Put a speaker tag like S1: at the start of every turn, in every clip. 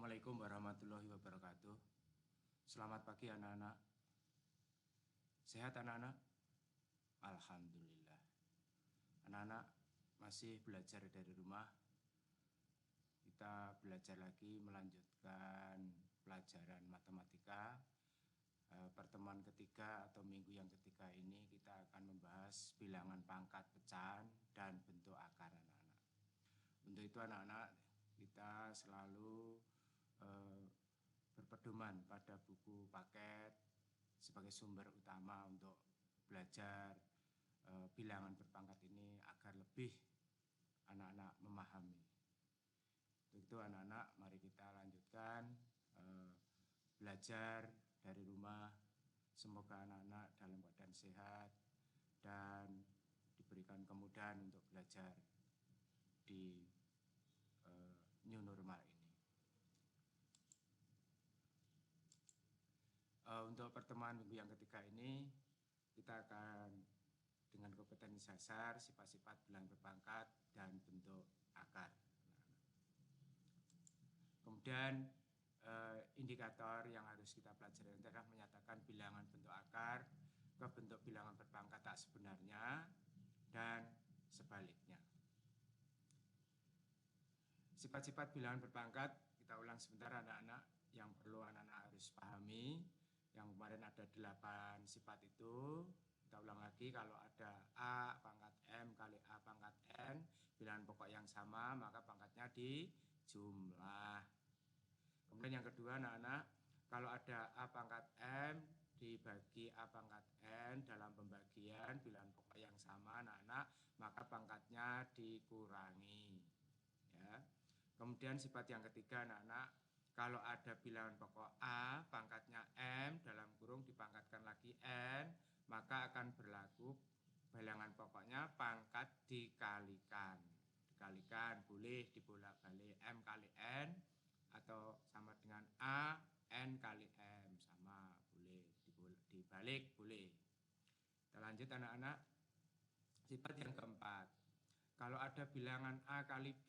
S1: Assalamualaikum warahmatullahi wabarakatuh. Selamat pagi anak-anak. Sehat anak-anak? Alhamdulillah. Anak-anak masih belajar dari rumah. Kita belajar lagi melanjutkan pelajaran matematika. Pertemuan ketiga atau minggu yang ketiga ini kita akan membahas bilangan pangkat pecahan dan bentuk akar anak-anak. Untuk itu anak-anak kita selalu berpedoman pada buku paket sebagai sumber utama untuk belajar bilangan berpangkat ini agar lebih anak-anak memahami. Untuk itu anak-anak mari kita lanjutkan belajar dari rumah. Semoga anak-anak dalam keadaan sehat dan diberikan kemudahan untuk belajar di new normal ini. Untuk pertemuan minggu yang ketiga ini kita akan dengan kompetensi dasar, sifat-sifat bilangan berpangkat dan bentuk akar. Kemudian indikator yang harus kita pelajari adalah menyatakan bilangan bentuk akar ke bentuk bilangan berpangkat tak sebenarnya dan sebaliknya. Sifat-sifat bilangan berpangkat kita ulang sebentar anak-anak yang perlu anak-anak harus pahami. Yang kemarin ada 8 sifat itu, kita ulang lagi. Kalau ada A pangkat M kali A pangkat N, bilangan pokok yang sama, maka pangkatnya dijumlah. Kemudian yang kedua anak-anak, kalau ada A pangkat M dibagi A pangkat N dalam pembagian bilangan pokok yang sama anak-anak, maka pangkatnya dikurangi. Ya. Kemudian sifat yang ketiga anak-anak, kalau ada bilangan pokok A, pangkatnya M, dalam kurung dipangkatkan lagi N, maka akan berlaku bilangan pokoknya pangkat dikalikan. Dikalikan, boleh dibolak-balik M kali N, atau sama dengan A, N kali M, sama, boleh, dibalik, boleh. Kita lanjut anak-anak. Sifat yang keempat, kalau ada bilangan A kali B,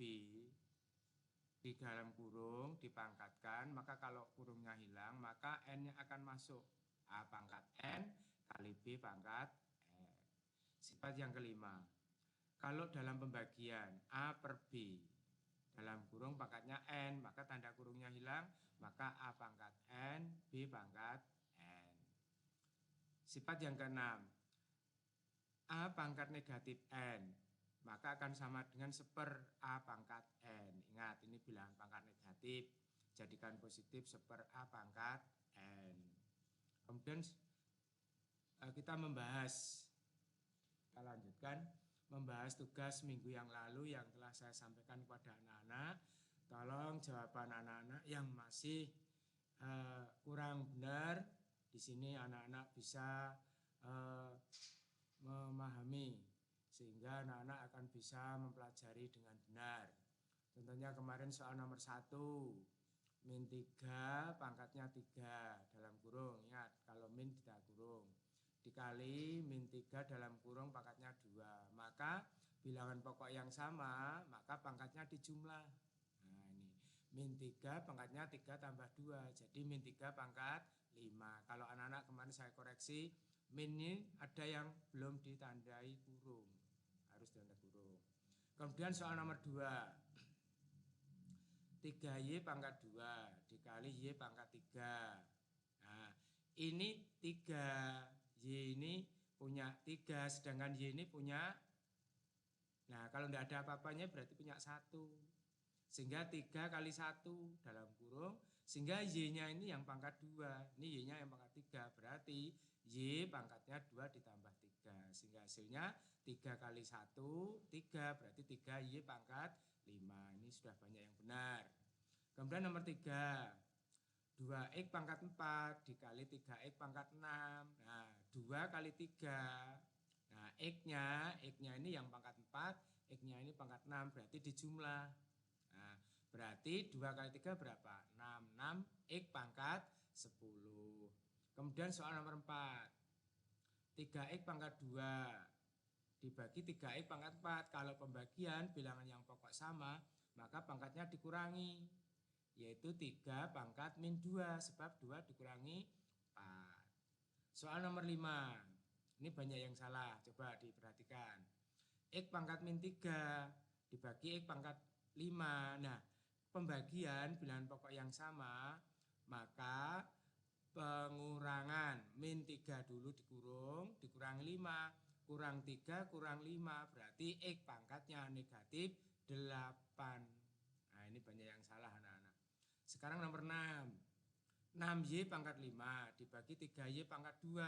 S1: di dalam kurung dipangkatkan, maka kalau kurungnya hilang maka N-nya akan masuk. A pangkat N kali B pangkat N. Sifat yang kelima, kalau dalam pembagian A per B dalam kurung pangkatnya N, maka tanda kurungnya hilang, maka A pangkat N, B pangkat N. Sifat yang keenam, A pangkat negatif N, maka akan sama dengan seper A pangkat N. Ingat, ini bilangan pangkat negatif, jadikan positif seper A pangkat N. Kemudian kita lanjutkan membahas tugas minggu yang lalu yang telah saya sampaikan kepada anak-anak. Tolong jawaban anak-anak yang masih kurang benar, di sini anak-anak bisa memahami, sehingga anak-anak akan bisa mempelajari dengan benar. Contohnya kemarin soal nomor 1, min 3 pangkatnya 3 dalam kurung. Ingat, kalau min tidak kurung. Dikali min 3 dalam kurung pangkatnya 2. Maka bilangan pokok yang sama, maka pangkatnya dijumlah. Nah ini, min 3 pangkatnya 3 tambah 2. Jadi min 3 pangkat 5. Kalau anak-anak kemarin saya koreksi, min ini ada yang belum ditandai kurung, harus ditanda kurung. Kemudian soal nomor 2, 3Y pangkat 2 dikali Y pangkat 3. Nah ini 3Y ini punya 3, sedangkan Y ini punya, nah kalau tidak ada apa-apanya berarti punya 1. Sehingga 3 kali 1 dalam kurung, sehingga Y-nya ini yang pangkat 2, ini Y-nya yang pangkat 3, berarti Y pangkatnya 2 ditambah 3, sehingga hasilnya 3 kali 1, 3, berarti 3 Y pangkat 5, ini sudah banyak yang benar. Kemudian nomor 3, 2X pangkat 4 dikali 3X pangkat 6, nah 2 kali 3, nah X-nya ini yang pangkat 4, X-nya ini pangkat 6, berarti dijumlah. Nah, berarti 2 kali 3 berapa? 6. 6 X pangkat 10. Kemudian soal nomor 4. 3X pangkat 2 dibagi 3X pangkat 4. Kalau pembagian bilangan yang pokok sama, maka pangkatnya dikurangi. yaitu 3 pangkat min 2, sebab 2 dikurangi 4. Soal nomor 5, ini banyak yang salah, coba diperhatikan. X pangkat min 3 dibagi X pangkat 5. Nah, pembagian bilangan pokok yang sama, maka pengurangan min 3 dulu dikurangi 5, kurang 3 kurang 5, berarti X pangkatnya negatif 8. Nah, ini banyak yang salah anak-anak. Sekarang nomor 6. 6Y pangkat 5 dibagi 3Y pangkat 2.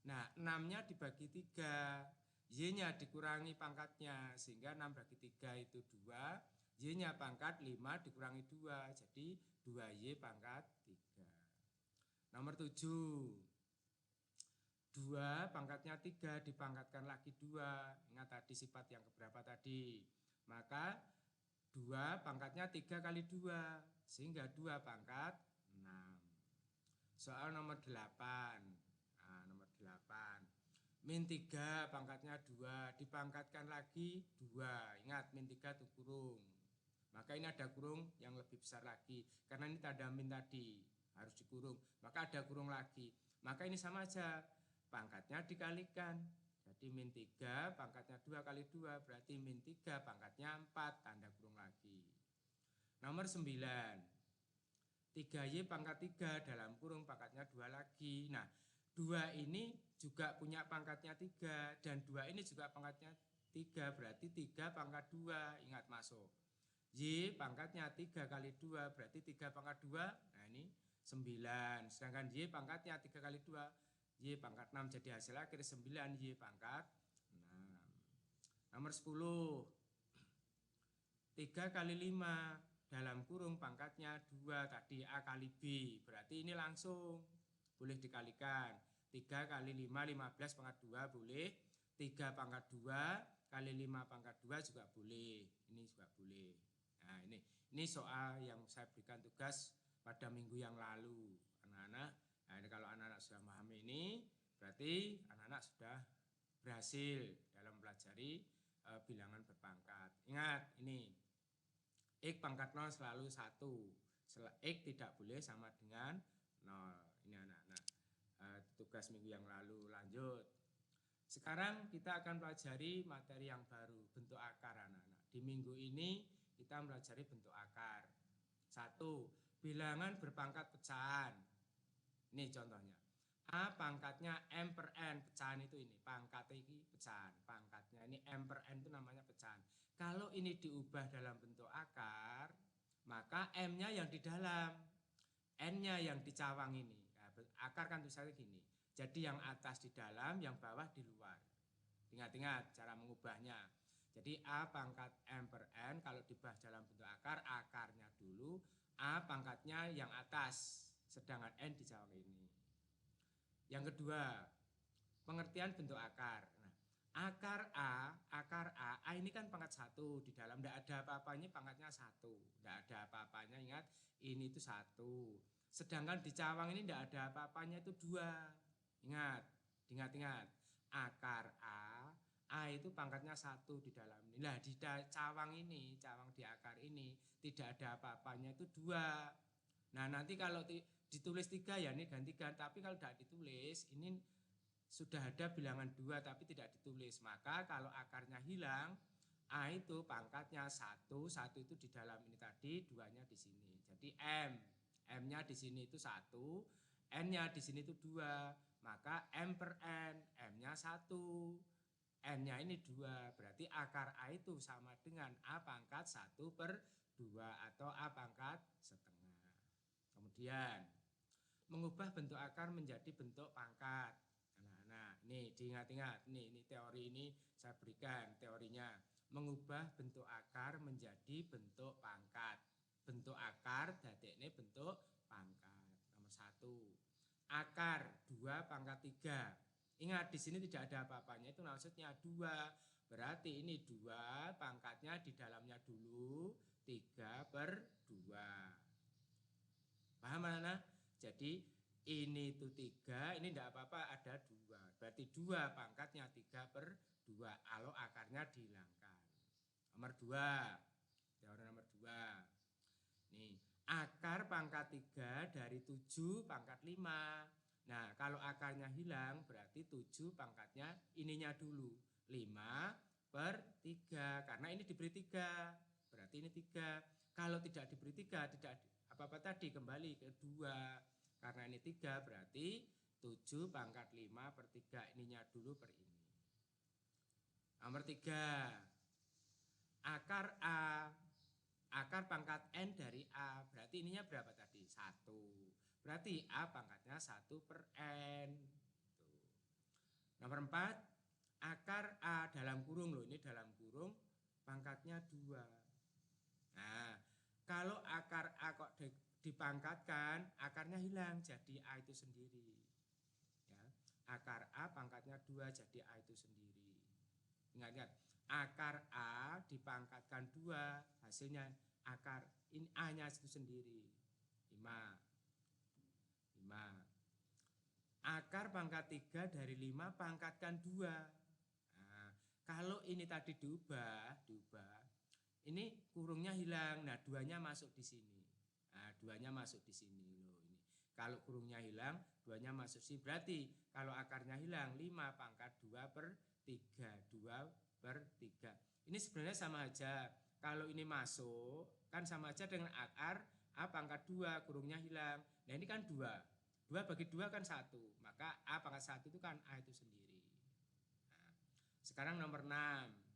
S1: Nah, 6-nya dibagi 3, Y-nya dikurangi pangkatnya, sehingga 6 bagi 3 itu 2, Y-nya pangkat 5 dikurangi 2, jadi 2Y pangkat 3. Nomor 7. 2 pangkatnya 3 dipangkatkan lagi 2. Ingat tadi sifat yang keberapa tadi. Maka 2 pangkatnya 3 kali 2, sehingga 2 pangkat 6. Soal nomor 8. Nah, nomor 8. Min 3 pangkatnya 2 dipangkatkan lagi 2. Ingat min 3 itu kurung. Maka ini ada kurung yang lebih besar lagi. Karena ini tanda min tadi harus dikurung. Maka ada kurung lagi. Maka ini sama aja. Pangkatnya dikalikan. Jadi min 3 pangkatnya 2 kali 2. Berarti min 3 pangkatnya 4. Tanda kurung lagi. Nomor 9. 3Y pangkat 3 dalam kurung pangkatnya 2 lagi. Nah, 2 ini juga punya pangkatnya 3 dan 2 ini juga pangkatnya 3, berarti 3 pangkat 2. Ingat masuk. Y pangkatnya 3 kali 2 berarti 3 pangkat 2. Nah, ini 9. Sedangkan Y pangkatnya 3 kali 2, Y pangkat 6, jadi hasil akhir 9 Y pangkat 6. Nomor 10. 3 kali 5 dalam kurung pangkatnya 2 tadi A kali B, berarti ini langsung boleh dikalikan. 3 kali 5, 15 pangkat 2 boleh. 3 pangkat 2 kali 5 pangkat 2 juga boleh. Ini juga boleh. Nah, ini soal yang saya berikan tugas pada minggu yang lalu, anak-anak. Nah, ini kalau anak-anak sudah memahami ini, berarti anak-anak sudah berhasil dalam mempelajari bilangan berpangkat. Ingat, ini X pangkat 0 selalu 1. X tidak boleh sama dengan 0. Ini anak-anak tugas minggu yang lalu. Lanjut. Sekarang kita akan pelajari materi yang baru, bentuk akar anak-anak. Di minggu ini kita pelajari bentuk akar. 1. Bilangan berpangkat pecahan. Ini contohnya. A pangkatnya M per N, pecahan itu ini. Pangkatnya ini pecahan. Pangkatnya ini M per N itu namanya pecahan. Kalau ini diubah dalam bentuk akar, maka M-nya yang di dalam, N-nya yang di cawang ini. Nah, akar kan tulisannya gini. Jadi yang atas di dalam, yang bawah di luar. Ingat-ingat cara mengubahnya. Jadi A pangkat M per N kalau dibahas dalam bentuk akar, akarnya dulu, A pangkatnya yang atas, sedangkan N di cawang ini. Yang kedua, pengertian bentuk akar. Nah, akar A ini kan pangkat 1, di dalam tidak ada apa-apanya, pangkatnya 1. Tidak ada apa-apanya, ingat, ini itu 1. Sedangkan di cawang ini tidak ada apa-apanya, itu 2. Ingat, akar A itu pangkatnya 1 di dalam ini. Nah, di cawang ini, cawang di akar ini tidak ada apa-apanya, itu 2. Nah, nanti kalau ditulis 3 ya ini gantikan, tapi kalau tidak ditulis, ini sudah ada bilangan 2 tapi tidak ditulis. Maka kalau akarnya hilang, A itu pangkatnya 1, 1 itu di dalam ini tadi, 2-nya di sini. Jadi M-nya di sini itu 1, N-nya di sini itu 2. Maka M per N, M-nya 1, N-nya ini 2. Berarti akar A itu sama dengan A pangkat 1 per 2 atau A pangkat setengah. Kemudian, mengubah bentuk akar menjadi bentuk pangkat. Nah, ini diingat-ingat, ini teori ini saya berikan teorinya. Mengubah bentuk akar menjadi bentuk pangkat. Bentuk akar dadek ini bentuk pangkat. Nomor 1. Akar 2 pangkat 3. Ingat di sini tidak ada apa-apanya, itu maksudnya 2. Berarti ini 2 pangkatnya di dalamnya dulu 3 per 2. Paham anak-anak? Jadi ini itu 3, ini tidak apa-apa ada 2. Berarti 2 pangkatnya 3 per 2 kalau akarnya dihilangkan. Nomor 2. Teori nomor 2. Nih, akar pangkat 3 dari 7 pangkat 5. Nah, kalau akarnya hilang berarti 7 pangkatnya ininya dulu. 5/3, karena ini diberi 3. Berarti ini 3. Kalau tidak diberi 3, tidak apa-apa tadi, kembali ke 2. Karena ini 3 berarti 7 pangkat 5/3. Ininya dulu per ini. Nomor 3. Akar A. Akar pangkat N dari A. Berarti ininya berapa tadi? 1. Berarti A pangkatnya 1/N. Tuh. Nomor 4. Akar A dalam kurung loh. Ini dalam kurung pangkatnya 2. Nah, kalau akar A kok dipangkatkan, akarnya hilang jadi A itu sendiri. Ya. Akar A pangkatnya 2 jadi A itu sendiri. Ingat-ingat, akar A dipangkatkan 2, hasilnya akar ini A-nya itu sendiri. 5. Akar pangkat 3 dari 5 pangkatkan 2. Nah, kalau ini tadi diubah, ini kurungnya hilang. Nah, 2-nya masuk di sini. Nah, 2-nya masuk di sini loh ini. Kalau kurungnya hilang, 2-nya masuk sini. Berarti kalau akarnya hilang, 5 pangkat 2/3. 2/3. Ini sebenarnya sama aja. Kalau ini masuk, kan sama aja dengan akar A pangkat 2, kurungnya hilang. Nah, ini kan 2. 2 bagi 2 kan 1. Maka A pangkat 1 itu kan A itu sendiri. Nah, sekarang nomor 6.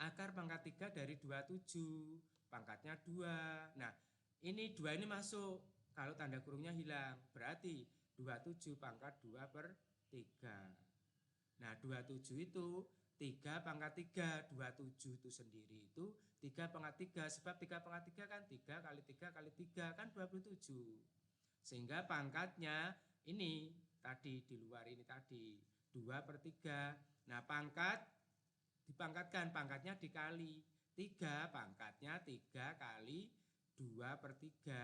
S1: Akar pangkat 3 dari 27. Pangkatnya 2. Nah, ini 2 ini masuk. Kalau tanda kurungnya hilang. Berarti 27 pangkat 2/3. Nah, 27 itu 3 pangkat 3. 27 itu sendiri itu 3 pangkat 3. Sebab 3 pangkat 3 kan 3 kali 3 kali 3 kan 27. Sehingga pangkatnya ini tadi di luar ini tadi 2/3. Nah, pangkat dipangkatkan, pangkatnya dikali 3, pangkatnya 3 kali 2/3.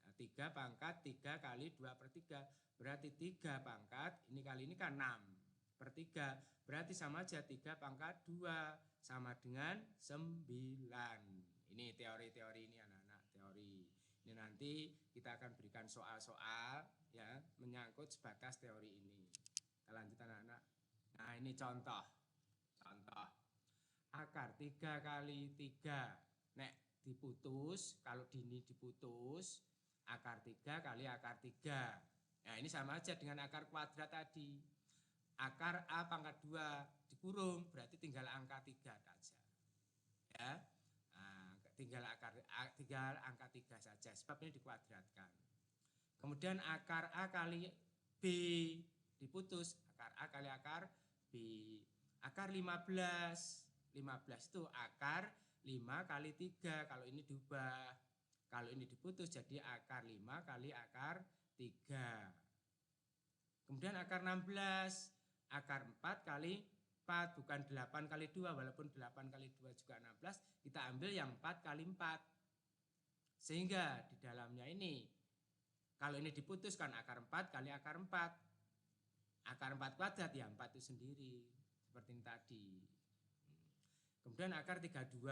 S1: Nah, 3 pangkat 3 kali 2/3 berarti 3 pangkat ini kali ini kan 6/3. Berarti sama aja 3 pangkat 2 sama dengan 9. Ini teori-teori ini anak-anak, teori. Ini nanti kita akan berikan soal-soal ya menyangkut sebatas teori ini. Kita lanjut anak-anak. Nah, ini contoh. Akar 3 kali 3. Nek diputus, kalau ini diputus, akar 3 kali akar 3. Nah, ini sama aja dengan akar kuadrat tadi. Akar A pangkat 2 dikurung, berarti tinggal angka 3 saja. Ya. Nah, tinggal angka 3 saja, sebab ini dikuadratkan. Kemudian akar A kali B diputus, akar A kali akar B. Akar 15. 15 itu akar 5 kali 3. Kalau ini diubah, kalau ini diputus jadi akar 5 kali akar 3. Kemudian akar 16. Akar 4 kali 4, bukan 8 kali 2, walaupun 8 kali 2 juga 16, kita ambil yang 4 kali 4. Sehingga di dalamnya ini, kalau ini diputuskan akar 4 kali akar 4. Akar 4 kuadrat ya 4 itu sendiri, seperti ini tadi. Kemudian akar 32.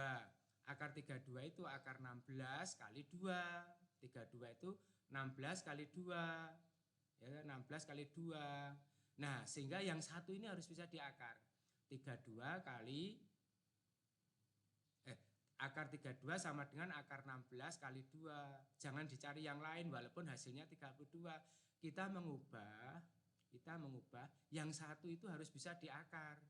S1: Akar 32 itu akar 16 kali 2. 32 itu 16 kali 2. Ya, 16 kali 2. Nah, sehingga yang satu ini harus bisa diakar. 32 kali akar 32 sama dengan akar 16 kali 2. Jangan dicari yang lain walaupun hasilnya 32. Kita mengubah yang satu itu harus bisa diakar.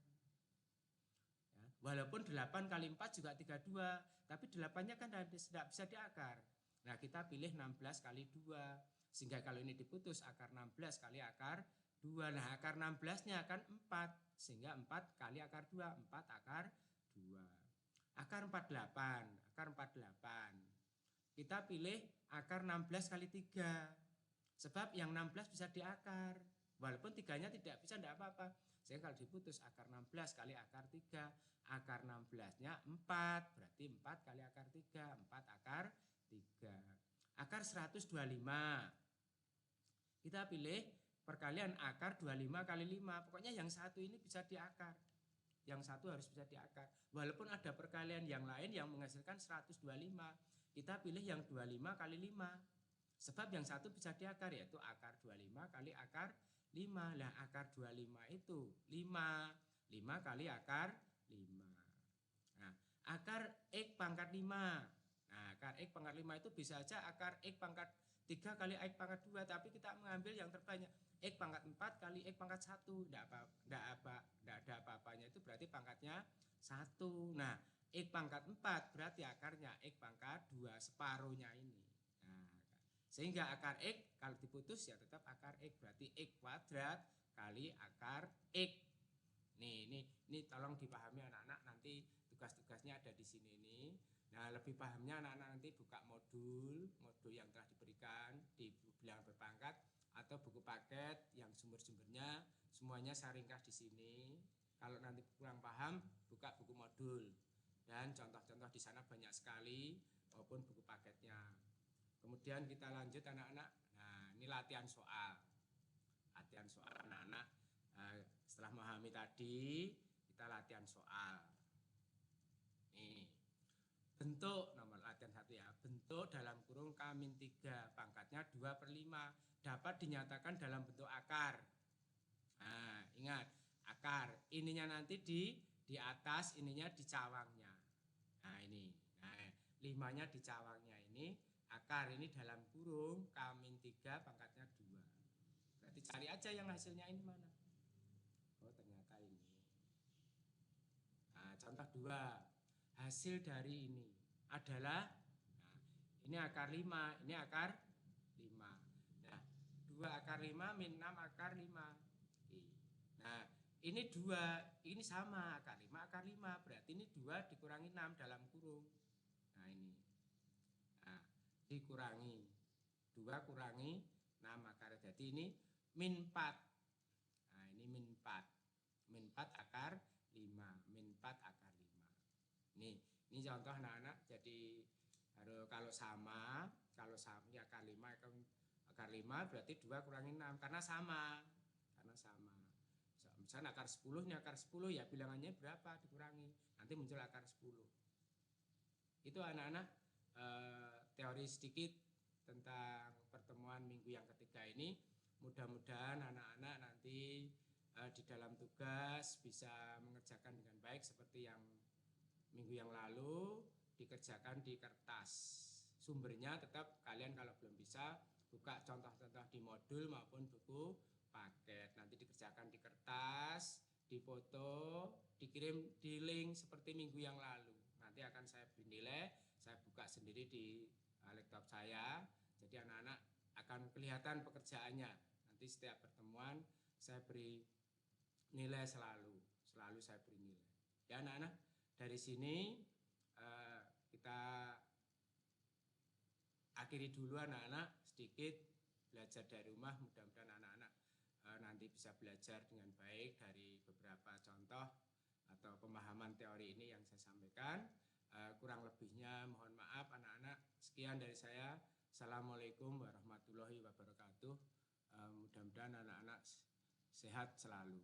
S1: Ya, walaupun 8 kali 4 juga 32, tapi 8-nya kan tidak bisa diakar. Nah, kita pilih 16 kali 2. Sehingga kalau ini diputus akar 16 kali akar 2. Nah, akar 16-nya kan 4. Sehingga 4 kali akar 2, 4 akar 2. Akar 48, akar 48. Kita pilih akar 16 kali 3. Sebab yang 16 bisa diakar. Walaupun 3-nya tidak bisa, tidak apa-apa. Sehingga kalau diputus akar 16 kali akar 3, akar 16-nya 4. Berarti 4 kali akar 3, 4 akar 3. Akar 125. Kita pilih perkalian akar 25 kali 5. Pokoknya yang satu ini bisa diakar. Yang satu harus bisa diakar. Walaupun ada perkalian yang lain yang menghasilkan 125. kita pilih yang 25 kali 5. Sebab yang satu bisa diakar, yaitu akar 25 kali akar 5. Lah akar 25 itu 5. 5 kali akar 5. Nah, akar X pangkat 5. Nah, akar X pangkat 5 itu bisa aja akar X pangkat 3 kali X pangkat 2. Tapi kita mengambil yang terbanyak. X pangkat 4 kali X pangkat 1. Tidak ada apa-apanya, itu berarti pangkatnya 1. Nah, X pangkat 4 berarti akarnya X pangkat 2, separuhnya ini. Nah, sehingga akar X kalau diputus ya tetap akar X, berarti X kuadrat kali akar X. Ini tolong dipahami anak-anak, nanti tugas-tugasnya ada di sini nih. Nah, lebih pahamnya anak-anak nanti buka modul yang telah diberikan di bilangan berpangkat atau buku paket yang sumber-sumbernya semuanya saya ringkas di sini. Kalau nanti kurang paham, buka buku modul. Dan contoh-contoh di sana banyak sekali maupun buku paketnya. Kemudian kita lanjut anak-anak. Nah, ini latihan soal. Latihan soal anak-anak. Setelah memahami tadi, kita latihan soal. Nih, bentuk nomor latihan 1 ya. Bentuk dalam kurung K-3 pangkatnya 2/5 dapat dinyatakan dalam bentuk akar. Nah, ingat, akar ininya nanti di atas, ininya di cawangnya. Nah, ini. Nah, 5-nya di cawangnya ini. Akar ini dalam kurung K-3 pangkatnya 2. Berarti cari aja yang hasilnya ini mana. Oh, ternyata ini. Nah, contoh 2. Hasil dari ini adalah, nah, ini akar 5, ini akar 5. Nah, 2 akar 5 min 6 akar 5. Nah, ini 2, ini sama, akar 5 akar 5. Berarti ini 2 dikurangi 6 dalam kurung. Nah, ini. Nah, dikurangi 2 kurangi 6 akar. Jadi ini min 4. Nah, ini min 4. Min 4 akar 5. Min 4 akar 5. Ini contoh anak-anak. Jadi kalau sama ya akar 5 berarti 2 kurangi 6 karena sama. Misalnya akar 10, ini akar 10 ya bilangannya berapa dikurangi. Nanti muncul akar 10. Itu anak-anak teori sedikit tentang pertemuan minggu yang ketiga ini. Mudah-mudahan anak-anak nanti di dalam tugas bisa mengerjakan dengan baik seperti yang minggu yang lalu, dikerjakan di kertas. Sumbernya tetap kalian kalau belum bisa buka contoh-contoh di modul maupun buku paket. Nanti dikerjakan di kertas, difoto, dikirim di link seperti minggu yang lalu. Nanti akan saya beri nilai, saya buka sendiri di laptop saya. Jadi anak-anak akan kelihatan pekerjaannya. Nanti setiap pertemuan saya beri nilai, selalu saya beri nilai. Ya anak-anak, dari sini kita akhiri dulu anak-anak sedikit belajar dari rumah. Mudah-mudahan anak-anak nanti bisa belajar dengan baik dari beberapa contoh atau pemahaman teori ini yang saya sampaikan. Kurang lebihnya mohon maaf anak-anak. Sekian dari saya. Assalamualaikum warahmatullahi wabarakatuh. Mudah-mudahan anak-anak sehat selalu.